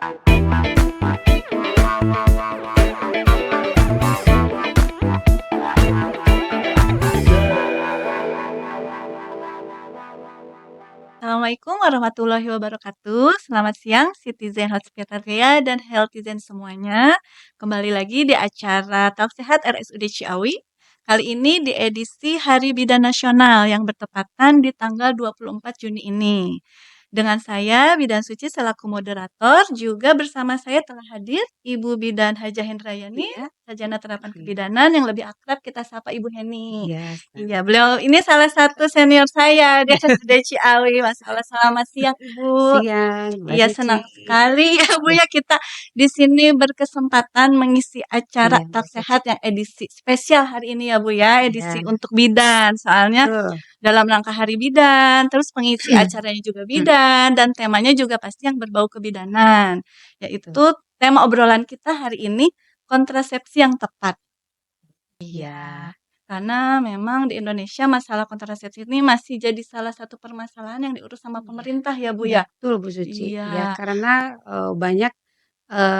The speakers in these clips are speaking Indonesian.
Assalamualaikum warahmatullahi wabarakatuh. Selamat siang, Citizen Hospitaria dan Healthizen semuanya. Kembali lagi di acara Talk Sehat RSUD Ciawi. Kali ini di edisi Hari Bidan Nasional yang bertepatan di tanggal 24 Juni ini. Dengan saya, Bidan Suci selaku moderator, juga bersama saya telah hadir Ibu Bidan Hajah Hendrayani, Iya, Sarjana Terapan oke. Kebidanan yang lebih akrab kita sapa Ibu Heni. Iya, Iya, beliau ini salah satu senior saya di RSUD Ciawi. Masya Allah, selamat siang Ibu. siang, Mbak Iya, Suci. senang sekali ya Bu Iya, ya kita di sini berkesempatan mengisi acara iya, Talk Mbak Suci. Sehat yang edisi spesial hari ini ya Bu ya, edisi Iya, untuk bidan. Soalnya betul. dalam rangka Hari Bidan, terus pengisi acaranya juga Hmm, bidan dan temanya juga pasti yang berbau kebidanan, betul. yaitu tema obrolan kita hari ini kontrasepsi yang tepat. Iya, Iya, karena memang di Indonesia masalah kontrasepsi ini masih jadi salah satu permasalahan yang diurus sama iya, pemerintah ya Bu ya. betul Bu Suci. Iya, Iya, karena banyak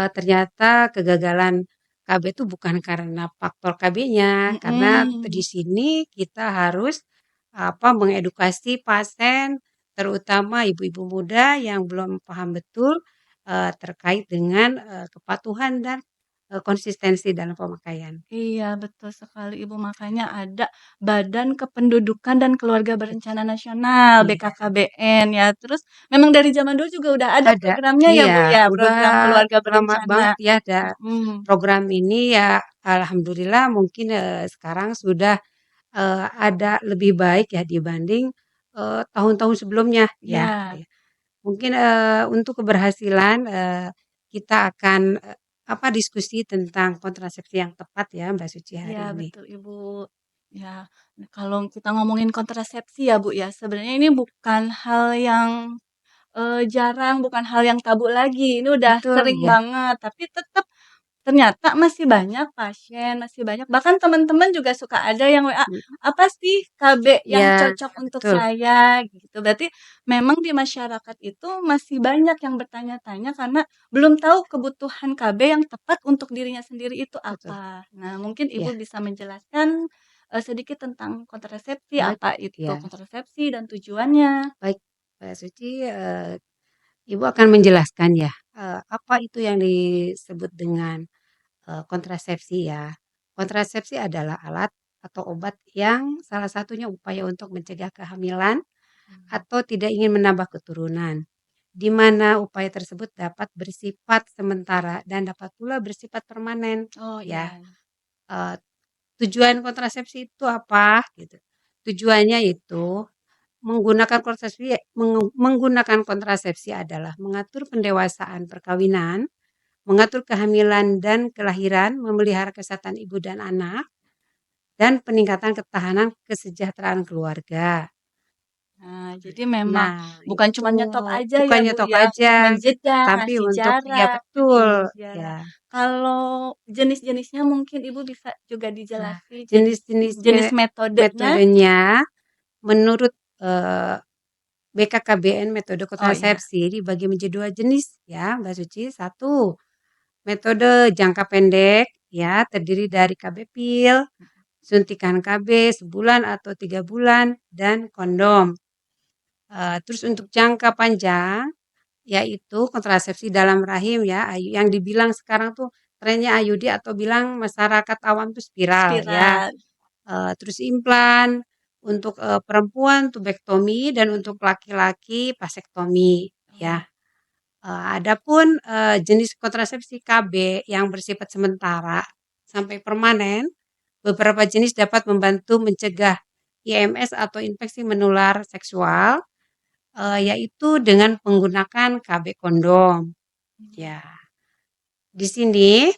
ternyata kegagalan KB itu bukan karena faktor KB-nya, karena di mhm. sini kita harus mengedukasi pasien, terutama ibu-ibu muda yang belum paham betul terkait dengan kepatuhan dan konsistensi dalam pemakaian. Iya, betul sekali Ibu. Makanya ada Badan Kependudukan dan Keluarga Berencana Betul. Nasional, Iya, BKKBN ya. Terus memang dari zaman dulu juga udah ada ada. programnya ya Bu Iya, ya, udah program keluarga lama berencana. banget ya ada Mhm. program ini ya. Alhamdulillah mungkin sekarang sudah ada lebih baik ya dibanding tahun-tahun sebelumnya ya. Ya, Ya. Mungkin untuk keberhasilan kita akan diskusi tentang kontrasepsi yang tepat ya Mbak Suci ya hari ini. betul Ibu. Ya, kalau kita ngomongin kontrasepsi ya Bu ya, sebenarnya ini bukan hal yang jarang, bukan hal yang tabu lagi. Ini udah Betul sering ya. banget, tapi tetap ternyata masih banyak pasien, masih banyak bahkan teman-teman juga suka ada yang WA, Mm, "Apa sih KB yang ya, cocok untuk betul. saya?" Gitu. Berarti memang di masyarakat itu masih banyak yang bertanya-tanya karena belum tahu kebutuhan KB yang tepat untuk dirinya sendiri itu Betul. apa. Nah, mungkin Ibu Ya, bisa menjelaskan, sedikit tentang kontrasepsi, baik. apa itu Ya, kontrasepsi dan tujuannya? baik Mbak Suci, Ibu akan menjelaskan ya, apa itu yang disebut dengan kontrasepsi ya. Kontrasepsi adalah alat atau obat yang salah satunya upaya untuk mencegah kehamilan atau tidak ingin menambah keturunan, di mana upaya tersebut dapat bersifat sementara dan dapat pula bersifat permanen Oh, ya. iya. Eee, Tujuan kontrasepsi itu apa gitu? Tujuannya itu menggunakan kontrasepsi adalah mengatur pendewasaan perkawinan, mengatur kehamilan dan kelahiran, memelihara kesehatan ibu dan anak, dan peningkatan ketahanan kesejahteraan keluarga. Nah, jadi memang Nah, bukan itu cuma nyetok aja ya, bukan Bu, nyetok ya, untuk aja, menjeda, tapi ngasih untuk ya jarak. betul, Iya. ya. Kalau jenis-jenisnya mungkin Ibu bisa juga Nah, dijelasin jenis jenis-jenisnya metodenya? metodenya menurut BKKBN metode Oh, iya. kontrasepsi dibagi menjadi 2 jenis ya, Mbak Suci. Satu, metode jangka pendek ya, terdiri dari KB pil, suntikan KB sebulan atau 3 bulan, dan kondom. Terus untuk jangka panjang, yaitu kontrasepsi dalam rahim ya, yang dibilang sekarang tuh trennya IUD atau bilang masyarakat awam tuh spiral ya. Spiral. Terus implan, untuk perempuan tubektomi dan untuk laki-laki vasektomi ya. Oh, Adapun jenis kontrasepsi KB yang bersifat sementara sampai permanen, beberapa jenis dapat membantu mencegah IMS atau infeksi menular seksual, yaitu dengan menggunakan KB kondom, mhm. ya. Di sini,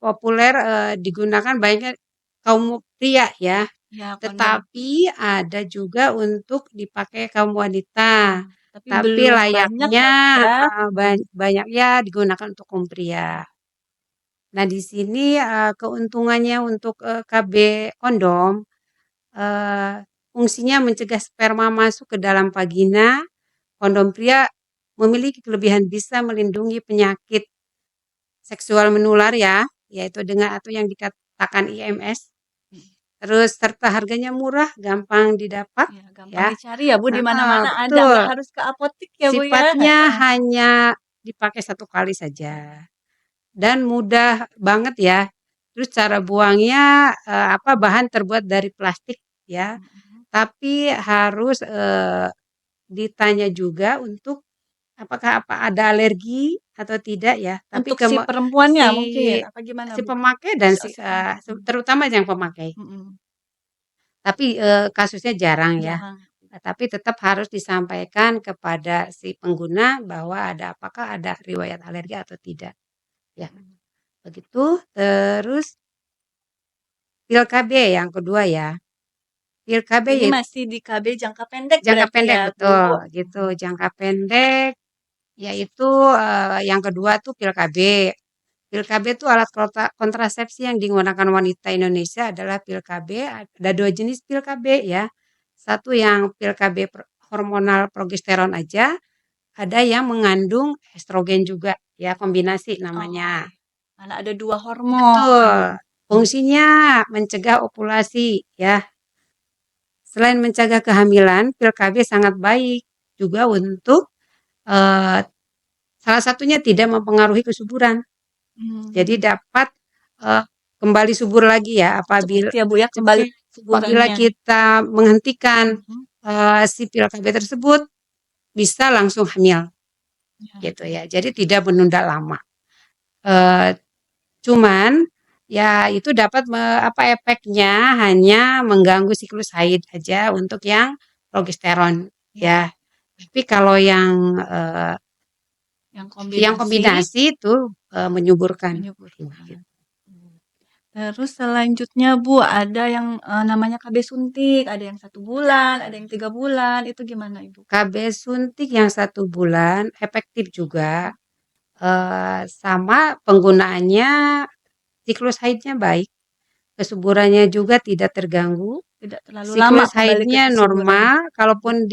populer, digunakan banyak kaum pria ya, Iya, kondom. tetapi ada juga untuk dipakai kaum wanita, Tapi tapi belum banyak layaknya ya, Bu, ya. banyaknya digunakan untuk kaum pria. Nah, di sini, keuntungannya untuk, KB kondom, fungsinya mencegah sperma masuk ke dalam vagina. Kondom pria memiliki kelebihan bisa melindungi penyakit seksual menular ya, yaitu dengan atau yang dikatakan IMS. Terus serta harganya murah, gampang didapat Ya, gampang ya. dicari ya Bu, di Heeh, mana-mana ada, nggak betul. harus ke apotek ya Bu ya? Sifatnya hanya dipakai 1 kali saja dan mudah banget ya. Terus cara buangnya, bahan terbuat dari plastik ya, Mhm. tapi harus, ditanya juga untuk apakah ada alergi atau tidak ya, tapi Untuk si perempuannya si mungkin, apa gimana si Bu? pemakai dan Oh, si perempuan. terutama yang pemakai. Mhm, Tapi, kasusnya jarang ya, jarang. tapi tetap harus disampaikan kepada si pengguna bahwa apakah ada riwayat alergi atau tidak, ya Mhm. begitu. Terus pil KB yang kedua ya, pil KB Ini masih di KB jangka pendek jangka berarti pendek ya Bu? betul, gitu, jangka pendek, yaitu, yang kedua tuh pil KB. Pil KB itu alat kontrasepsi yang digunakan wanita Indonesia adalah pil KB, ada 2 jenis pil KB ya. Satu yang pil KB hormonal progesteron aja, ada yang mengandung estrogen juga ya, kombinasi Oh, namanya. mana ada 2 hormon. Betul, fungsinya mencegah ovulasi ya. Selain mencegah kehamilan, pil KB sangat baik juga untuk, eee, salah satunya tidak mempengaruhi kesuburan. Jadi Mmm, dapat, eee, kembali subur lagi ya cepet ya Bu ya kembali cepet apabila kesuburannya. kita menghentikan, Mhm, si pil KB tersebut bisa langsung hamil iya. gitu ya. Jadi tidak menunda lama. Eee, Cuman ya itu dapat efeknya hanya mengganggu siklus haid aja untuk yang progesteron Iya, ya. Tapi kalau yang yang kombinasi kombinasi itu, menyuburkan. menyuburkan. Terus selanjutnya Bu, ada yang, namanya KB suntik, ada yang 1 bulan, ada yang 3 bulan, itu gimana Ibu? KB suntik yang 1 bulan efektif juga, sama penggunaannya siklus haidnya baik, kesuburannya juga tidak terganggu, Tidak terlalu lama siklus kembali ke haidnya kesuburan. normal, kalaupun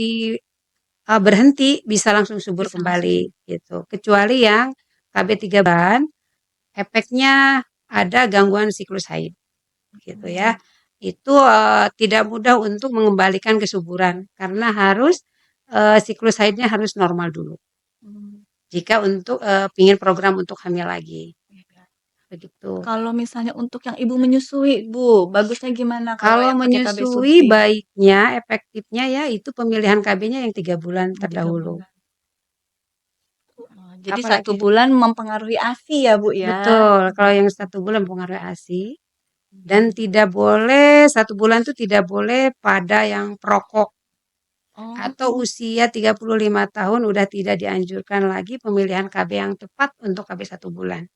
berhenti bisa langsung subur Bisa langsung kembali gitu. Kecuali yang KB 3 bulan, efeknya ada gangguan siklus haid gitu ya. mmm, Itu, tidak mudah untuk mengembalikan kesuburan karena harus, siklus haidnya harus normal dulu. mmm, Jika untuk, pingin program untuk hamil lagi, iya. begitu. Kalau misalnya untuk yang ibu menyusui Bu, bagusnya gimana kalau Kalau yang pakai KB menyusui suntik? baiknya, efektifnya ya itu pemilihan KB-nya yang 3 bulan Oh, 3 terdahulu. bulan. Oh, jadi 1 Apalagi bulan mempengaruhi ASI ya Bu ya? betul, kalau yang Mmm, 1 bulan mempengaruhi ASI dan mhm. tidak boleh 1 bulan itu tidak boleh pada yang perokok atau Oh, usia 35 tahun udah tidak dianjurkan lagi pemilihan KB yang tepat untuk KB 1 bulan.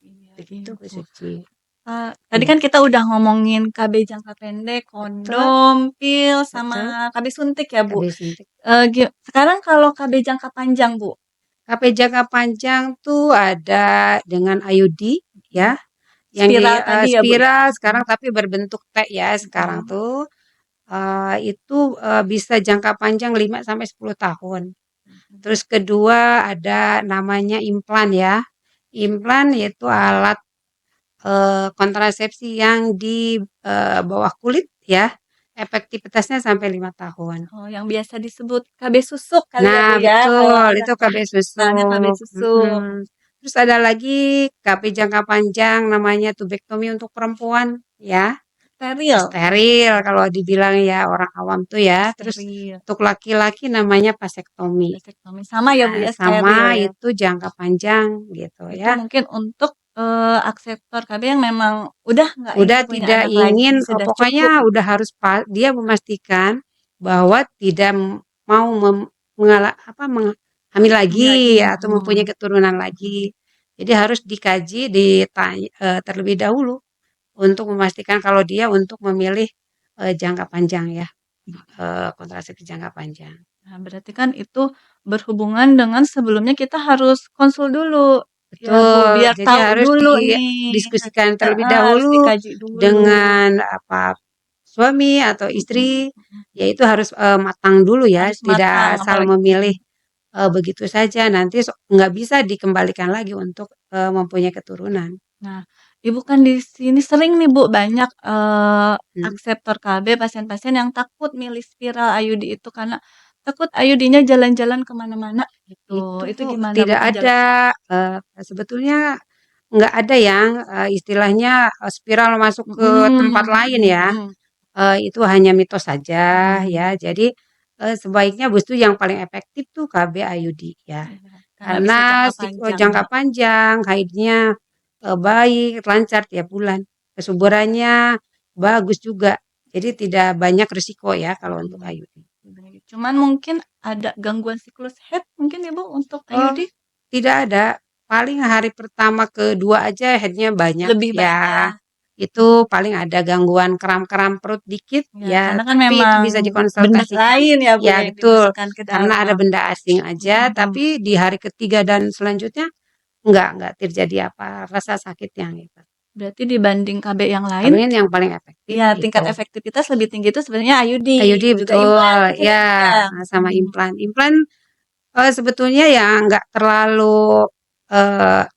iya Begitu Bu Ibu. Suci. Tadi Iya, kan kita udah ngomongin KB jangka pendek, betul, kondom, pil, sama betul. KB suntik ya, Bu. KB suntik. Sekarang kalau KB jangka panjang, Bu? KB jangka panjang tuh ada dengan IUD Mhm. ya, yang Spiral tadi ya, Bu, ya? spiral Mhm, sekarang tapi berbentuk T ya sekarang mhm. tuh, itu, bisa jangka panjang 5 sampai 10 tahun. Mhm. Terus kedua ada namanya implan ya. Implan yaitu alat, kontrasepsi yang di, bawah kulit ya, efektivitasnya sampai 5 tahun. Oh, yang biasa disebut KB susuk kali ya, Nah Bu, ya? Kalau betul, anak itu KB bilangnya KB susuk, susuk. Terus ada lagi KB jangka panjang namanya tubektomi untuk perempuan ya, Steril? steril kalau dibilang ya orang awam tuh ya. Oh, Terus steril. untuk laki-laki namanya vasektomi. Vasektomi. Sama ya, Bu, ya, Sama steril ya? itu jangka panjang gitu Itu ya. mungkin untuk, akseptor KB yang memang udah nggak Udah ingin punya tidak anak lagi, ingin, sudah pokoknya cukup. udah harus dia memastikan bahwa tidak mau hamil Hamil lagi lagi, atau mempunyai keturunan mhm, lagi. Jadi harus dikaji, terlebih dahulu untuk memastikan kalau dia untuk memilih, jangka panjang ya, kontrasepsi jangka panjang. nah berarti kan itu berhubungan dengan sebelumnya kita harus konsul dulu, ya Bu, Betul, biar jadi tahu harus dulu nih, didiskusikan terlebih harus dahulu dikaji dulu, dengan suami atau mhm, istri, mhm, ya itu harus, matang dulu ya, harus tidak matang asal apalagi memilih, begitu saja, nanti nggak bisa dikembalikan lagi untuk mempunyai keturunan. Nah, Ibu kan di sini sering nih Bu banyak Hmm. akseptor KB pasien-pasien yang takut milih spiral IUD itu karena takut IUD-nya jalan-jalan kemana-mana gitu. Itu Itu gimana Bu tidak ada, penjelasan? sebetulnya nggak ada yang istilahnya spiral masuk ke tempat Mhm, lain mhm, ya. mhm. Itu hanya mitos saja Mhm. ya. Jadi sebaiknya justru yang paling efektif tuh KB IUD ya. Iya, karena bisa Karena jangka panjang jangka ya. panjang, haidnya baik, lancar tiap bulan, kesuburannya bagus juga. Jadi tidak banyak risiko ya kalau untuk Mhm. IUD. Cuman mungkin ada gangguan siklus head mungkin ya Bu untuk Oh, IUD tidak ada. Paling hari pertama kedua aja headnya banyak lebih banyak ya. ya. Itu paling ada gangguan kram-kram perut dikit Ya, ya, karena kan tapi itu memang bisa benda dikonsultasikan. lain ya Bu Ya ya yang betul, dimasukkan ke karena ada dalam. benda asing aja, Mhm. tapi di hari ketiga dan selanjutnya enggak terjadi apa rasa sakit yang itu. Berarti dibanding KB yang lain, Tapi yang paling efektif ya tingkat itu. efektivitas lebih tinggi itu sebenarnya IUD, IUD juga implan betul, mungkin ya Bu ya ya? sama Mhm. implan. Implan sebetulnya ya nggak terlalu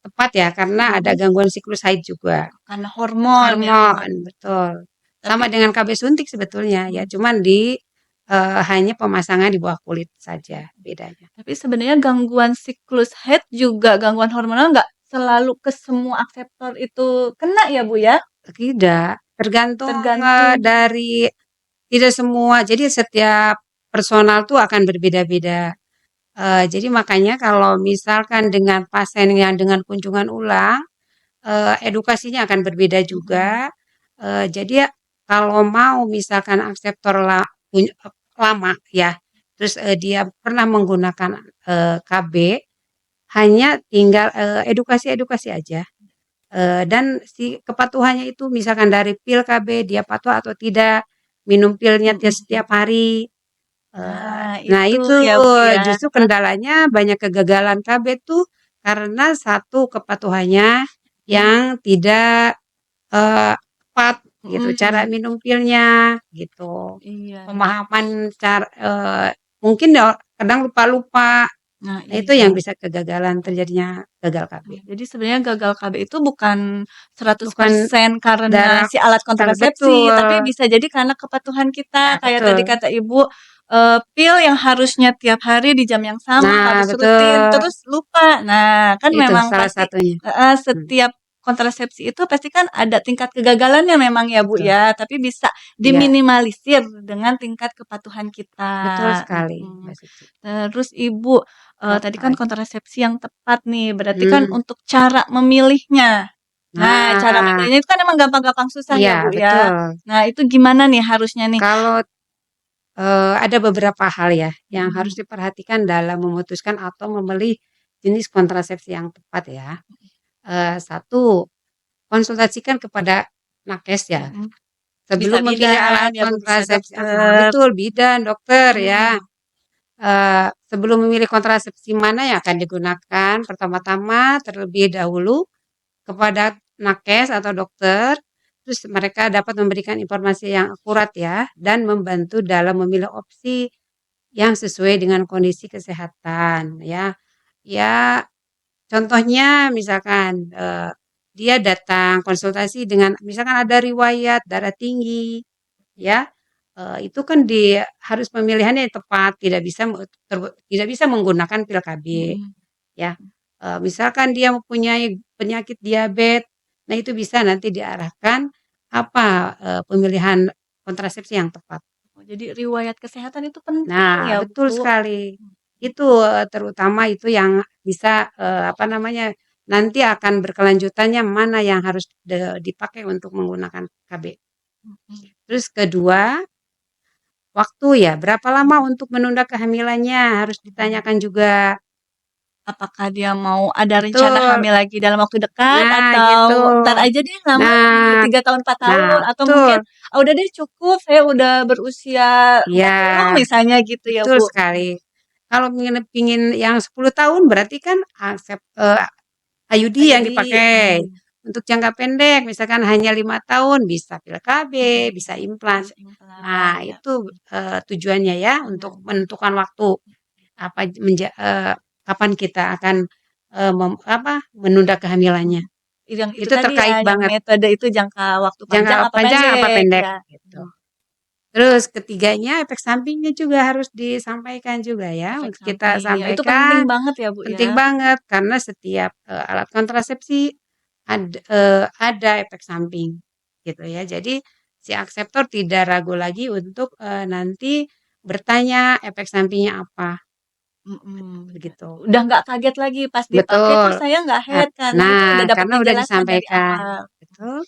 tepat ya karena ada Mhm. gangguan siklus haid juga. Karena hormon ya. Hormon, betul. Tapi Sama dengan KB suntik sebetulnya ya, mhm, cuman hanya pemasangan di bawah kulit saja bedanya. tapi sebenarnya gangguan siklus head juga gangguan hormonal nggak selalu ke semua akseptor itu kena ya Bu ya? Tidak, tergantung Tergantung. dari tidak semua. Jadi setiap personal tuh akan berbeda-beda. Jadi makanya kalau misalkan dengan pasien yang dengan kunjungan ulang, edukasinya akan berbeda Mhm. juga. Jadi ya kalau mau misalkan akseptor lama ya, terus dia pernah menggunakan KB, hanya tinggal edukasi-edukasi aja. Dan si kepatuhannya itu misalkan dari pil KB dia patuh atau tidak, minum pilnya Mhm. setiap hari. Nah Nah itu itu ya Bu ya. justru kendalanya banyak kegagalan KB tuh karena satu kepatuhannya Mhm. yang tidak tepat gitu, cara Mhm. minum pilnya gitu. Iya. Pemahaman cara mungkin ya kadang lupa-lupa. Nah Nah itu yang iya. bisa kegagalan terjadinya gagal KB. Jadi sebenarnya gagal KB itu bukan seratus Bukan persen karena darah si alat kontrasepsi, tapi betul. bisa jadi karena kepatuhan kita. Ya Kayak tadi betul. kata Ibu, pil yang harusnya tiap hari di jam yang sama, Nah harus rutin, betul. terus lupa. Nah, kan Itu memang salah pasti satunya. Hmm, setiap kontrasepsi itu pasti kan ada tingkat kegagalannya memang ya Bu betul. ya, tapi bisa Iya, diminimalisir dengan tingkat kepatuhan betul kita, sekali, mhm. Mbak Suci. Terus Ibu, tadi kan Apalagi? kontrasepsi yang tepat nih, berarti kan Hmm. untuk cara memilihnya. Nah, cara Nah, memilihnya itu kan emang gampang-gampang susah ya, iya Bu, ya. betul. Nah, itu gimana nih harusnya nih? Kalau ada beberapa hal ya yang harus Mhm, diperhatikan dalam memutuskan atau memilih jenis kontrasepsi yang tepat ya. Satu, konsultasikan kepada nakes ya. mhm. Bisa Sebelum memilih bidan alat ya, Bu, bisa kontrasepsi, dokter. betul bidan, dokter ya. Mhm, Sebelum memilih kontrasepsi mana yang akan digunakan, pertama-tama terlebih dahulu kepada nakes atau dokter, terus mereka dapat memberikan informasi yang akurat ya, dan membantu dalam memilih opsi yang sesuai dengan kondisi kesehatan ya. Ya, contohnya misalkan dia datang konsultasi dengan misalkan ada riwayat darah tinggi, ya itu kan harus pemilihannya yang tepat, tidak bisa menggunakan pil KB mhm. ya. Misalkan dia mempunyai penyakit diabetes, nah itu bisa nanti diarahkan apa pemilihan kontrasepsi yang tepat. Oh, jadi riwayat kesehatan itu penting Nah, ya, betul Bu? sekali. Mhm, Itu terutama itu yang bisa apa namanya, nanti akan berkelanjutannya mana yang harus dipakai untuk menggunakan KB. mhm. Terus kedua, waktu ya, berapa lama untuk menunda kehamilannya harus ditanyakan juga. Apakah dia mau ada rencana Betul. hamil lagi dalam waktu dekat Nah, gitu. atau entar aja deh lama di Nah 3 tahun, 4 tahun nah, atau mungkin, betul. "Ah, udah deh cukup saya udah berusia Iya, 40 misalnya gitu ya, betul Bu. sekali. Kalau pingin yang 10 tahun berarti kan IUD yang IUD, dipakai. Untuk jangka pendek misalkan hanya 5 tahun bisa pil KB, mhm, bisa implan. bisa implan Nah, ya, itu tujuannya ya untuk mhm. menentukan waktu. kapan kita akan menunda kehamilannya. Mhm. Yang itu Itu tadi ya, terkait yang banget, metode itu jangka waktu jangka panjang apa panjang apa pendek, pendek ya. gitu. Mhm. Terus ketiganya efek sampingnya juga harus disampaikan juga ya, Efek untuk kita samping, ya itu penting sampaikan. banget ya, Bu, ya. Penting banget karena setiap alat kontrasepsi ada efek samping gitu ya. Jadi si akseptor tidak ragu lagi untuk nanti bertanya efek sampingnya apa Mhm, ya. begitu. Udah nggak kaget lagi pas dipakai, Betul. "Kok saya nggak head?" Karena itu udah dapat Karena udah penjelasan dari disampaikan. awal. Betul.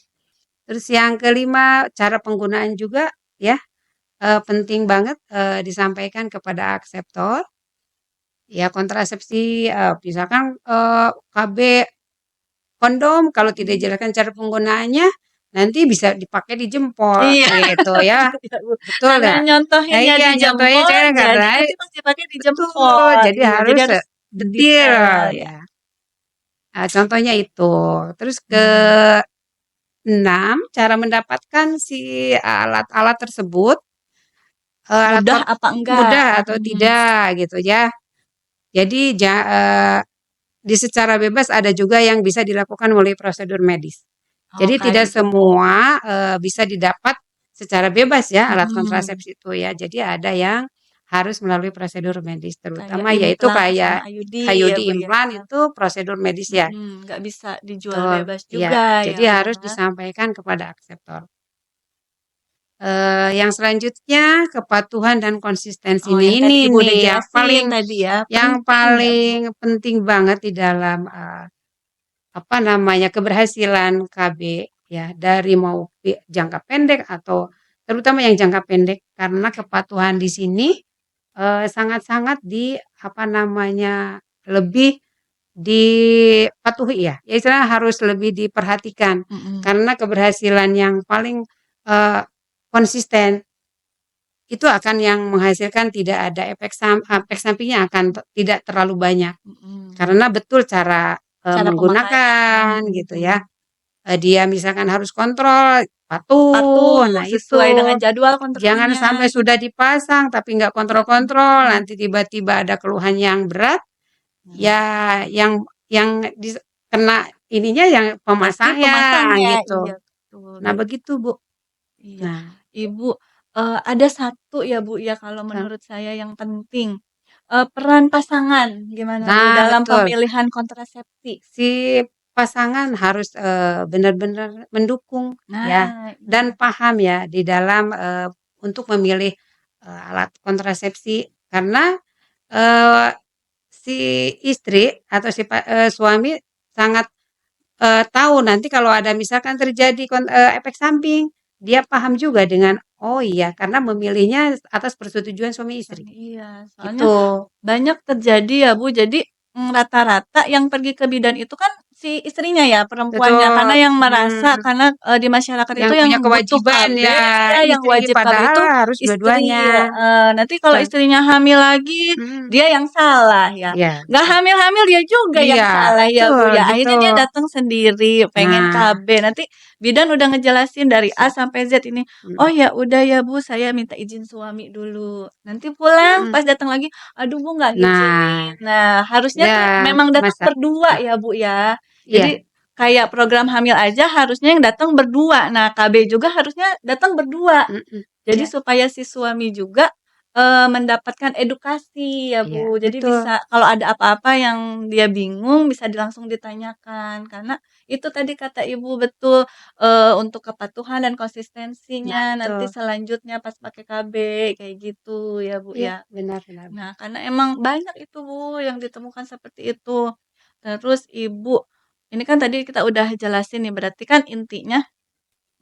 Terus yang kelima, cara penggunaan juga ya, penting banget disampaikan kepada akseptor. Ya kontrasepsi, misalkan, KB kondom kalau tidak Mhm. dijelaskan cara penggunaannya, nanti bisa dipakai di jempol Iya, gitu ya, iya, Bu. betul Karena nggak? nyontohinnya di Iya nyontohnya jempol, cara jadi karena nanti pas dipakai di betul, jempol. jadi Iya, jadi harus harus detail detail ya. ya. Contohnya itu. Terus Mhm. keenam, cara mendapatkan si alat-alat tersebut, alat Mudah apa enggak? mudah atau Mhm. tidak gitu ya. Jadi di secara bebas ada juga yang bisa dilakukan melalui prosedur medis. Oh, Jadi kayak tidak gitu. semua bisa didapat secara bebas ya alat Mhm. kontrasepsi itu ya. Jadi ada yang harus melalui prosedur medis, Kayak terutama yaitu implan sama kayak IUD ya, IUD Bu, ya. implan itu prosedur medis ya. Nggak bisa dijual Betul, bebas ya. juga ya, Jadi Bu, harus ya. disampaikan kepada akseptor. Yang selanjutnya kepatuhan dan konsistensi. Oh, Nah yang tadi ini Ibu udah nih jelasin tadi ya, yang penting ya, Bu. paling penting banget di dalam keberhasilan KB ya dari mau jangka pendek atau terutama yang jangka pendek karena kepatuhan di sini sangat-sangat lebih dipatuhi ya. Ya istilahnya harus lebih diperhatikan Mhm. karena keberhasilan yang paling eh, konsisten itu akan yang menghasilkan tidak ada efek sampingnya akan tidak terlalu banyak Mhm. karena betul cara Cara pemakaian. menggunakan gitu ya. Mhm. Dia misalkan harus kontrol, Patuh, patuh, nah sesuai dengan itu. jadwal Jangan kontrolnya. sampai sudah dipasang tapi nggak kontrol-kontrol, Mhm. nanti tiba-tiba ada keluhan yang berat, Nah, ya yang kena ininya yang berarti pemasangnya pemasangnya, iya gitu. betul, Nah begitu Bu. iya. Nah, Ibu, ada satu ya, Bu, ya kalau sam menurut saya yang penting, peran pasangan gimana, Bu, nah dalam betul. pemilihan kontrasepsi? Si pasangan harus, benar-benar mendukung ya Nah, dan iya. paham ya di dalam, untuk memilih, alat kontrasepsi karena, eee, si istri atau suami sangat, tahu nanti kalau ada misalkan terjadi efek samping, dia paham juga dengan, "Oh iya," karena memilihnya atas persetujuan suami istri, Suami iya, soalnya gitu. banyak terjadi ya, Bu. Jadi, rata-rata yang pergi ke bidan itu kan si istrinya ya, perempuannya. Karena Betul, yang merasa karena, di masyarakat itu yang yang punya butuh kewajiban KB ya ya, yang istri, wajib KB padahal itu harus istri, dua-duanya. heeh. Nanti kalau Sa istrinya hamil lagi, mhm, dia yang salah ya. iya Nggak hamil-hamil dia juga yang iya, salah ya, Bu, betul ya. gitu. Akhirnya dia datang sendiri, pengen Nah, KB. Nanti bidan udah ngejelasin dari A sa sampai Z ini, "Oh mhm ya udah ya, Bu, saya minta izin suami dulu." Nanti pulang mhm. pas datang lagi, "Aduh Bu nggak Nah, ngizinin." Nah, harusnya tuh ya memang datang masa berdua ya Bu ya. iya Jadi kayak program hamil aja harusnya yang datang berdua. Nah, KB juga harusnya datang berdua. mhm, Jadi iya supaya si suami juga, mendapatkan edukasi ya iya, Bu. Jadi betul bisa kalau ada apa-apa yang dia bingung bisa langsung ditanyakan. Karena itu tadi kata Ibu betul, untuk kepatuhan dan nah konsistensinya nanti betul. selanjutnya pas pakai KB kayak gitu ya Bu Iya, ya. benar benar. Nah, karena emang banyak itu Bu yang ditemukan seperti itu. Terus Ibu, ini kan tadi kita udah jelasin nih berarti kan intinya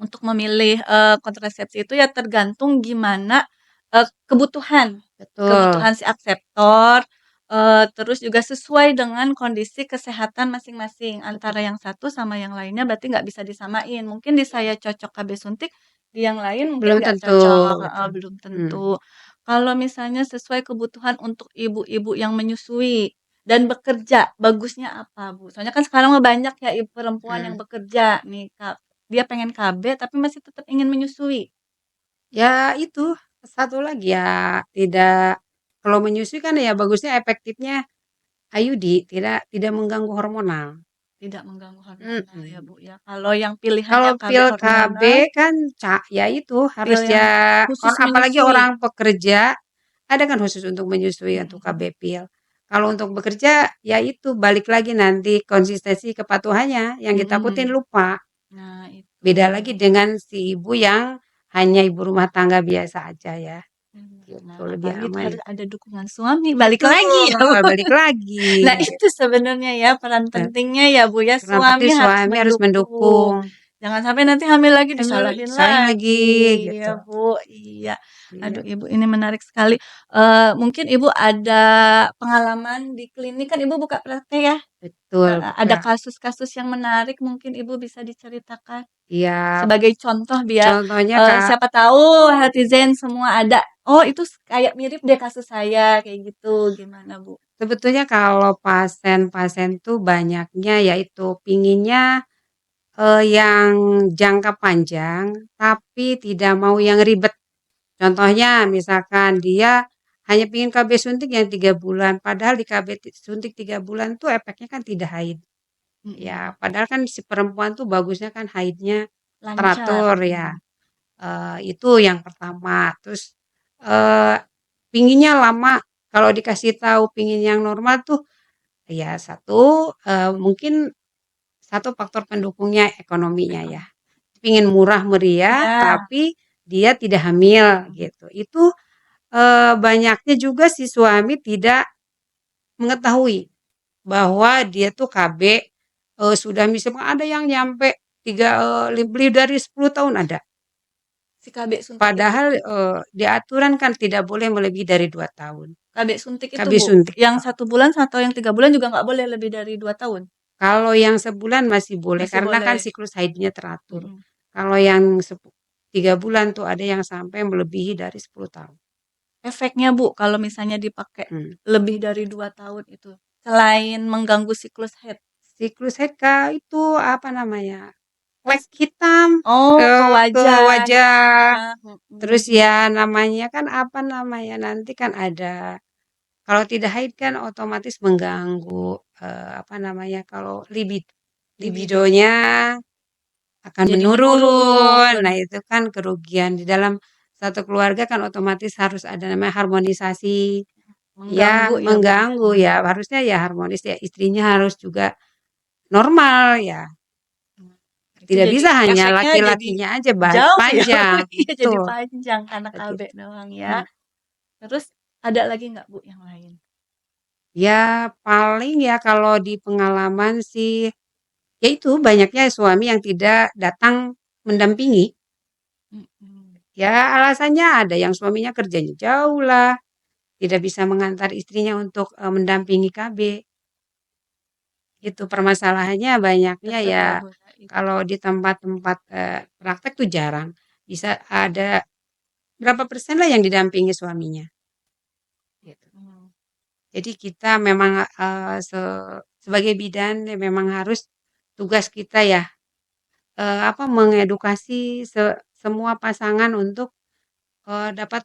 untuk memilih, kontrasepsi itu ya tergantung gimana, kebutuhan Betul, kebutuhan si akseptor, terus juga sesuai dengan kondisi kesehatan masing-masing betul. antara yang satu sama yang lainnya berarti nggak bisa disamain. Mungkin di saya cocok KB suntik, di yang lain mungkin Belum nggak tentu, cocok, heeh, betul. belum Mmm, tentu. Kalau misalnya sesuai kebutuhan untuk ibu-ibu yang menyusui dan bekerja, bagusnya apa, Bu? Soalnya kan sekarang mah banyak ya perempuan yang mhm. bekerja nih, Kak. Dia pengen KB tapi masih tetap ingin menyusui. Ya itu, satu lagi ya tidak kalau menyusui kan ya bagusnya efektifnya IUD, tidak mengganggu hormonal. Tidak mengganggu hormonal ya, Mhm. Bu, ya. Kalau yang pilihannya Kalau KB pil KB hormonal, kan ya itu pil harus yang ya khusus apalagi menyusui. orang pekerja, ada kan khusus untuk menyusui untuk Mhm. KB pil. Kalau untuk bekerja, ya itu balik lagi nanti konsistensi kepatuhannya, yang ditakutin Mhm. lupa. Nah, itu. Beda lagi dengan si ibu yang hanya ibu rumah tangga biasa aja ya, Nah, gitu lebih apalagi itu harus aman. ada dukungan suami, balik lagi Betul, ya, Bu. balik lagi Nah, itu gitu. sebenarnya ya peran pentingnya ya, Bu, ya, Karena penting suami harus suami harus mendukung. mendukung. Jangan sampai nanti hamil lagi Emang disalahin sayang lagi lagi ya, gitu. Bu. Iya. Iya, Aduh, Ibu ini menarik sekali. Mungkin Ibu ada pengalaman di klinik kan Ibu buka praktek ya? betul Ada buka. kasus-kasus yang menarik mungkin Ibu bisa diceritakan? Iya, Sebagai contoh biar, contohnya Kak, siapa tahu netizen semua ada, "Oh itu kayak mirip deh kasus saya," kayak gitu, gimana Bu? sebetulnya kalau pasien-pasien tuh banyaknya yaitu pinginnya yang jangka panjang, tapi tidak mau yang ribet. Contohnya misalkan dia hanya pingin KB suntik yang 3 bulan, padahal di KB suntik 3 bulan tuh efeknya kan tidak haid. Ya, Mhm, padahal kan si perempuan tuh bagusnya kan haidnya lancar, teratur ya. Itu yang pertama. Terus eh, pinginnya lama. Kalau dikasih tahu pingin yang normal tuh, ya satu mungkin satu faktor pendukungnya ekonominya ya. Pingin murah meriah, iya, tapi dia tidak hamil mhm, gitu. Itu banyaknya juga si suami tidak mengetahui bahwa dia tuh KB sudah misalnya ada yang nyampe lebih dari 10 tahun ada. si KB suntik itu? Padahal di aturan kan tidak boleh melebihi dari 2 tahun. KB suntik itu KB Bu? suntik. Yang 1 bulan atau yang 3 bulan juga nggak boleh lebih dari 2 tahun? Kalau yang sebulan masih boleh Masih karena kan boleh? siklus haidnya teratur. Mhm. Kalau yang 3 bulan tuh ada yang sampai melebihi dari 10 tahun. Efeknya Bu, kalau misalnya dipakai Hmm. lebih dari 2 tahun itu, selain mengganggu siklus haid? Siklus haid itu apa namanya? Kan Flek hitam oh, ke ke wajah ya, wajah. Terus mhm. ya namanya kan apa namanya nanti kan ada kalau tidak haid kan otomatis mengganggu apa namanya kalau Libido libidonya akan jadi menurun. menurun, Nah, itu kan kerugian di dalam satu keluarga kan otomatis harus ada namanya harmonisasi. Ya, mengganggu ya, Bu, ya? mengganggu ya. Harusnya ya harmonis ya istrinya harus juga normal ya. Itu Tidak jadi bisa hanya efeknya jadi laki-lakinya aja jauh ya, panjang. iya jadi Betul, panjang karena KB begitu. doang ya. Hmm. Terus ada lagi nggak, Bu, yang lain? Ya paling ya kalau di pengalaman sih, ya itu banyaknya suami yang tidak datang mendampingi. Mhm, Ya alasannya ada yang suaminya kerjanya jauh lah, tidak bisa mengantar istrinya untuk mendampingi KB. Itu permasalahannya banyaknya tetap ya ya, Bu, ya itu. kalau di tempat-tempat praktek tuh jarang. Bisa ada berapa persen lah yang didampingi suaminya. Gitu. Mmm, Jadi kita memang sebagai bidan ya memang harus tugas kita ya apa mengedukasi semua pasangan untuk dapat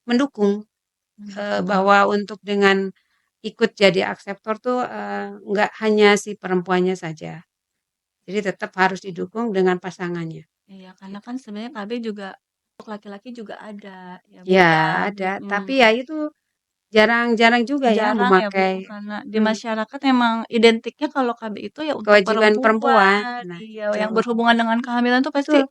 mendukung mendukung. bahwa untuk dengan ikut jadi akseptor tuh nggak hanya si perempuannya saja. Jadi tetap harus didukung dengan pasangannya. Iya, karena Gitu. kan sebenarnya KB juga untuk laki-laki juga ada ya, Bu, Ya ya, ada, tapi ya mhm. itu jarang-jarang juga ya Jarang ya, Bu, memakai karena di hmm, masyarakat emang identiknya kalau KB itu ya untuk kewajiban perempuan. perempuan, Nah iya, itu yang berhubungan dengan kehamilan tuh pasti betul.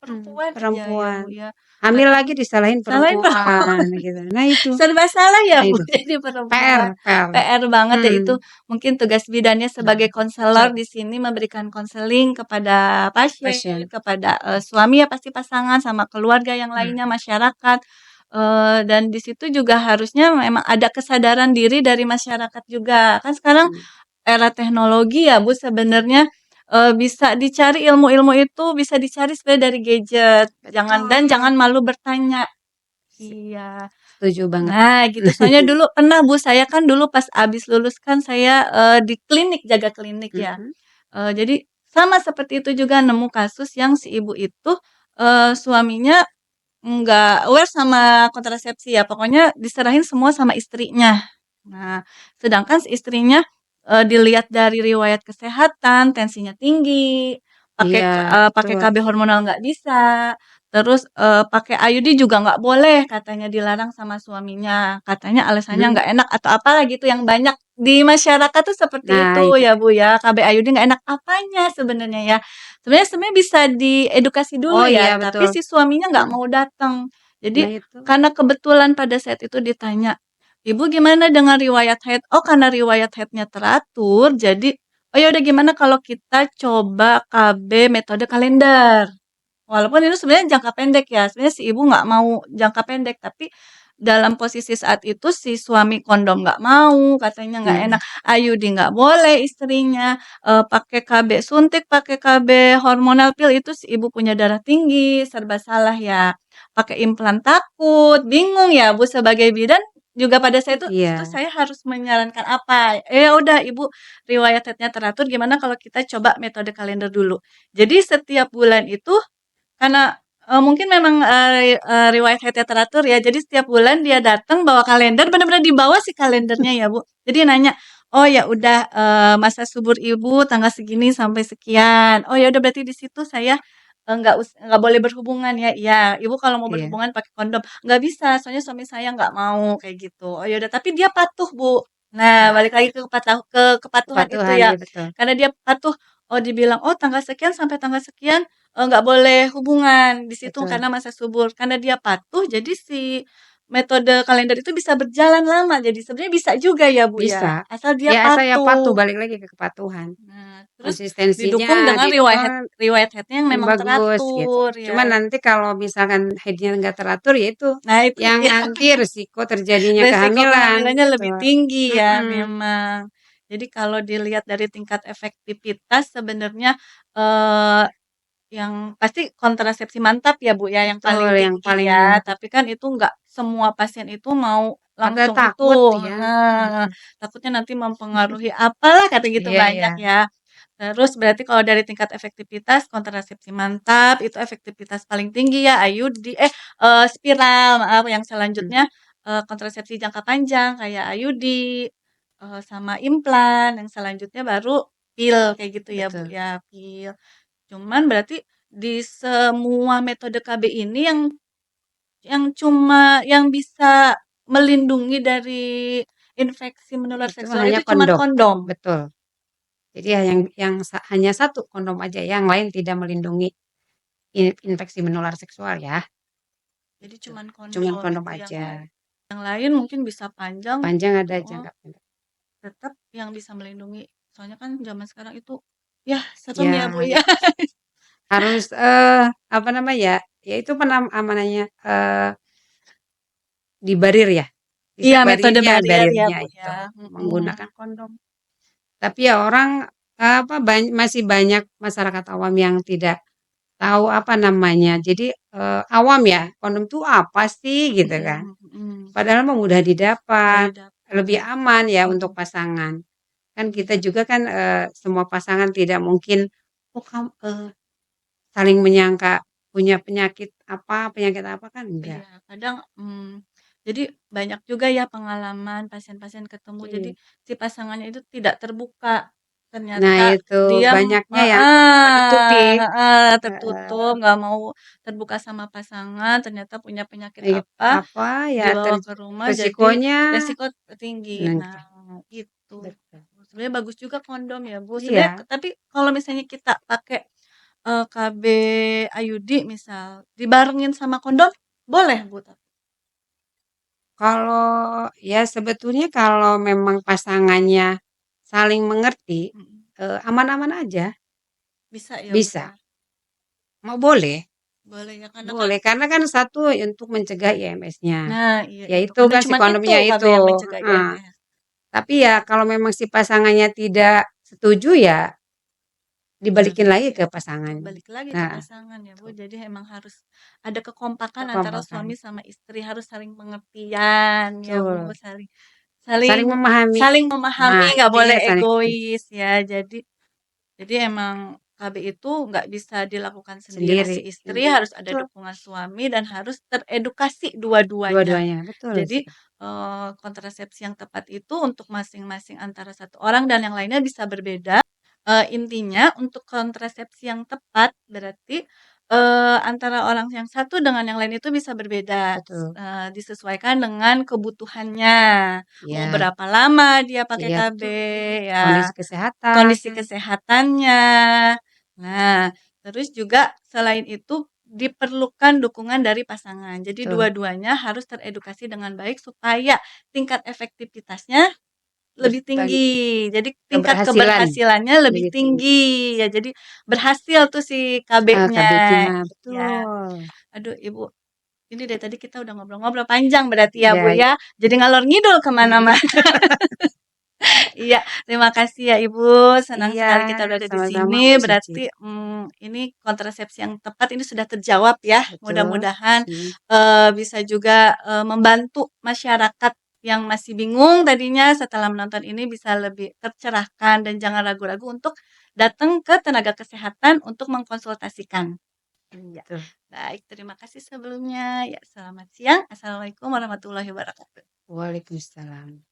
perempuan aja ya, Bu, Perempuan. ya. Hamil Padahal lagi disalahin salahin perempuan gitu. Nah itu. serba salah ya, Nah Bu, itu. jadi PR, perempuan. PR. PR banget ya itu. Hmm. Mungkin tugas bidannya Nah, sebagai konselor betul. di sini memberikan konseling kepada pasien, Pasien. kepada, suami ya pasti pasangan, sama keluarga yang Hmm. lainnya, masyarakat. Dan di situ juga harusnya memang ada kesadaran diri dari masyarakat juga. Kan sekarang Hmm. era teknologi ya, Bu, sebenarnya, bisa dicari ilmu-ilmu itu bisa dicari sebenarnya dari gadget. Jangan Betul. malu bertanya. Iya. Setuju banget. Nah gitu, soalnya dulu pernah Bu, saya kan dulu pas abis lulus kan saya, di klinik, jaga klinik ya. Mhm. Jadi sama seperti itu juga nemu kasus yang si ibu itu, suaminya nggak aware sama kontrasepsi ya, pokoknya diserahin semua sama istrinya. Nah, sedangkan si istrinya, dilihat dari riwayat kesehatan, tensinya tinggi, Iya, pakai betul. KB hormonal nggak bisa, terus, pakai IUD juga nggak boleh, katanya dilarang sama suaminya, katanya alasannya Mhm. nggak enak atau apalah gitu yang banyak di masyarakat tuh seperti Nah, itu itu ya, dia. Bu, ya, KB IUD nggak enak. Apanya sebenarnya ya? Sebenarnya bisa diedukasi dulu Oh ya, iya, tapi betul. si suaminya nggak Mhm. mau datang. Jadi Nah itu. karena kebetulan pada saat itu ditanya, "Ibu gimana dengan riwayat haid?" Oh, karena riwayat haidnya teratur, jadi, "Oh ya udah gimana kalau kita coba KB metode kalender?" Walaupun itu sebenarnya jangka pendek ya, sebenarnya si ibu nggak mau jangka pendek, tapi dalam posisi saat itu si suami kondom nggak mau, katanya nggak Iya. enak, IUD nggak boleh istrinya, pakai KB suntik, pakai KB hormonal pill itu si ibu punya darah tinggi, serba salah ya. Pakai implan takut, bingung ya Bu sebagai bidan juga pada saat itu Iya. saya harus menyarankan apa, ya udah Ibu riwayat haidnya teratur gimana kalau kita coba metode kalender dulu. Jadi setiap bulan itu karena, mungkin memang, riwayat haidnya teratur ya, jadi setiap bulan dia datang bawa kalender, bener-bener dibawa si kalendernya ya, Bu. Jadi nanya, "Oh ya udah, masa subur Ibu tanggal segini sampai sekian. Oh ya udah berarti di situ saya, nggak boleh berhubungan ya?" "Iya." "Ibu kalau mau Iya. berhubungan pakai kondom." "Nggak bisa, soalnya suami saya nggak mau." Kayak gitu. "Oh ya udah," tapi dia patuh, Bu. Nah, balik lagi ke kepatuhan itu Kepatuhan, ya, iya betul. karena dia patuh, oh dibilang, "Oh tanggal sekian sampai tanggal sekian nggak boleh hubungan di situ Betul. karena masa subur, karena dia patuh jadi si metode kalender itu bisa berjalan lama, jadi sebenarnya bisa juga ya, Bu, ya, Bisa. asal dia Ya saya patuh, patuh. balik lagi ke kepatuhan. Nah, terus didukung Konsistensinya dengan diton riwayat head-nya yang yang memang bagus gitu. teratur Cuman ya. nanti kalau misalkan head-nya nggak teratur ya itu Nah itu yang dia, nanti risiko terjadinya resiko kehamilan kehamilannya gitu. lebih tinggi ya Mhm. memang. Jadi kalau dilihat dari tingkat efektivitas sebenarnya, eee yang pasti kontrasepsi mantap ya, Bu, ya, yang Betul, paling yang tinggi paling ya, tapi kan itu nggak semua pasien itu mau pada langsung itu, takut ya. heeh, Mhm. takutnya nanti mempengaruhi apalah kata gitu Iya, iya. banyak ya. Terus berarti kalau dari tingkat efektivitas kontrasepsi mantap, itu efektivitas paling tinggi ya, IUD spiral maaf, yang Mhm. selanjutnya, kontrasepsi jangka panjang kayak IUD, sama implan, yang selanjutnya baru pil kayak gitu ya, Bu, Betul. ya, pil. Cuman berarti di semua metode KB ini yang bisa melindungi dari infeksi menular Itu seksual hanya itu cuman kondom. kondom. Betul. Jadi ya yang hanya satu kondom aja, yang lain tidak melindungi infeksi menular seksual ya, Jadi gitu. cuman Cuman kondom kondom itu aja. yang lain mungkin bisa panjang, Panjang ada, heeh, jangka pendek. tetap yang bisa melindungi. Soalnya kan zaman sekarang itu, ya serem ya, Bu, Ya ya. harus, apa namanya ya, ya itu apa namanya, dibarir ya, bisa Iya metode barirnya barrier ya, barirnya Bu, ya, itu, mhm. menggunakan kondom. Tapi ya orang, apa, masih banyak masyarakat awam yang tidak tahu apa namanya. Jadi, awam ya, kondom itu apa sih gitu kan. Mhm mhm. Padahal mah mudah Mudah didapat, lebih didapat, aman ya untuk mhm, pasangan. Kan kita iya. juga kan, semua pasangan tidak mungkin, oh saling menyangka punya penyakit apa kan Iya, enggak. kadang, jadi banyak juga ya pengalaman pasien-pasien ketemu, jadi Iya. si pasangannya itu tidak terbuka. Nah Ternyata itu, dia banyaknya yang menutupi, heeh heeh, tertutup, heeh, nggak mau terbuka sama pasangan, ternyata punya penyakit penyakit apa, apa ya dibawa ke rumah jadi resikonya resiko tinggi. Nah, nanti itu. betul. Sebenarnya bagus juga kondom ya, Bu. Sebenarnya Iya, tapi kalau misalnya kita pakai, KB IUD misal, dibarengin sama kondom boleh, Bu? kalau ya sebetulnya kalau memang pasangannya saling mengerti, Mhm. aman-aman aja, Bisa ya, Bu, ya? bisa. Mau boleh Boleh ya, karena kan boleh, karena kan satu untuk mencegah IMS-nya, nah, iya ya itu, itu karena kan si cuman itu kondomnya KB itu, yang mencegah heeh. IMS. Tapi ya kalau memang si pasangannya tidak setuju ya dibalikin Balik lagi ke oh, pasangan. balik lagi ke Nah, pasangan ya, Bu. tuh, Jadi emang harus ada kekompakan antara kekompakan. suami sama istri, harus saling pengertian ya, Bu, Betul. saling saling Saling memahami. saling memahami, Nah, nggak itu boleh ya saling egois ya. Jadi emang KB itu nggak bisa dilakukan sendiri Sendiri, si istri, iya harus ada betul, dukungan suami dan harus teredukasi dua-duanya. dua-duanya, betul Jadi, sekali, kontrasepsi yang tepat itu untuk masing-masing antara satu orang dan yang lainnya bisa berbeda. Intinya untuk kontrasepsi yang tepat berarti, antara orang yang satu dengan yang lain itu bisa berbeda, betul. disesuaikan dengan kebutuhannya. Mau Iya berapa lama dia pakai iya KB, betul, ya, kondisi kesehatan, kondisi kesehatannya. Nah, terus juga selain itu diperlukan dukungan dari pasangan. Jadi betul, dua-duanya harus teredukasi dengan baik supaya tingkat efektivitasnya lebih bag tinggi. Jadi tingkat keberhasilan keberhasilannya lebih lebih tinggi, tinggi. Ya, jadi berhasil tuh si KB-nya. KBG-nya, Ya. betul. Aduh, Ibu, ini dari tadi kita udah ngobrol-ngobrol panjang berarti ya, Bu, Iya ya. Jadi ngalor ngidul kemana mana. Iya, terima kasih ya Ibu. Senang iya, sekali kita berada di sama-sama sini. Mbak Suci, Berarti ini kontrasepsi yang tepat ini sudah terjawab ya. betul, Mudah-mudahan mhm, bisa juga membantu masyarakat yang masih bingung tadinya setelah menonton ini bisa lebih tercerahkan dan jangan ragu-ragu untuk datang ke tenaga kesehatan untuk mengkonsultasikan. Iya, betul. baik. Terima kasih sebelumnya. Ya, selamat siang. Assalamualaikum warahmatullahi wabarakatuh. Waalaikumsalam.